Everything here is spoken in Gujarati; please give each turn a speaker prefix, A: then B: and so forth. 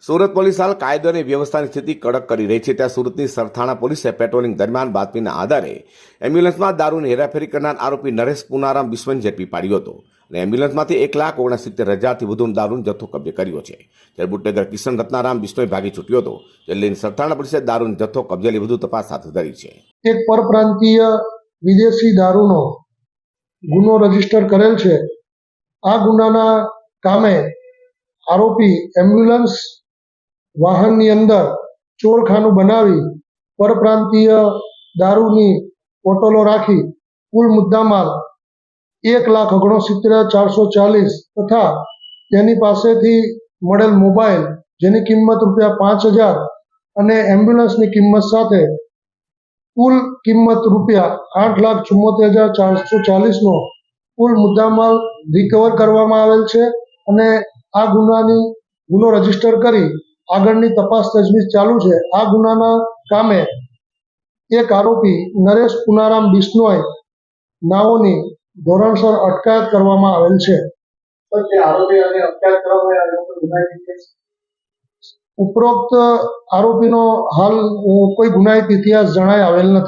A: સુરત પોલીસ હાલ કાયદો અને વ્યવસ્થાની સ્થિતિ કડક કરી રહી છે, ત્યાં સુરતની સરથાણા પોલીસે પેટ્રોલિંગ દરમિયાન બાતમીના આધારે એમ્બ્યુલન્સમાં દારૂની હેરાફેરી કરનાર આરોપી નરેશ પુનારામ બિસ્વને ઝડપી પાડ્યો હતો અને એમ્બ્યુલન્સમાંથી 1,69,000થી વધુનો દારૂનો જથ્થો કબજે કર્યો છે. ત્યારે બુટલેગર કિશન રત્નારામ બિસ્નોઈ ભાગી છૂટ્યો હતો, જે લઈને સરથાણા પોલીસે દારૂનો જથ્થો કબજે લઈ વધુ તપાસ હાથ ધરી છે.
B: એક પરપ્રાંતીય વિદેશી દારૂનો ગુનો રજીસ્ટર કરેલ છે. આ ગુનાના કામે આરોપી એમ્બ્યુલન્સ વાહનની અંદર ચોરખાનું બનાવી પરપ્રાંતીય દારૂની બોટલો રાખી કુલ મુદ્દામાલ 1,69,440 તથા તેની પાસેથી મળેલ મોબાઈલ જેની કિંમત ₹5,000 અને એમ્બ્યુલન્સની કિંમત સાથે કુલ કિંમત ₹8,74,440 નો કુલ મુદ્દામાલ રિકવર કરવામાં આવેલ છે અને આ ગુનો રજીસ્ટર કરી આગળની તપાસ તજવીજ ચાલુ છે. આ ગુનાના કામે એક આરોપી નરેશ પુનારામ બિસ્નોઈ નાઓની ધોરણસર અટકાયત કરવામાં આવેલ છે. ઉપરોક્ત આરોપીનો હાલ કોઈ ગુનાહિત ઇતિહાસ જણાઈ આવેલ નથી.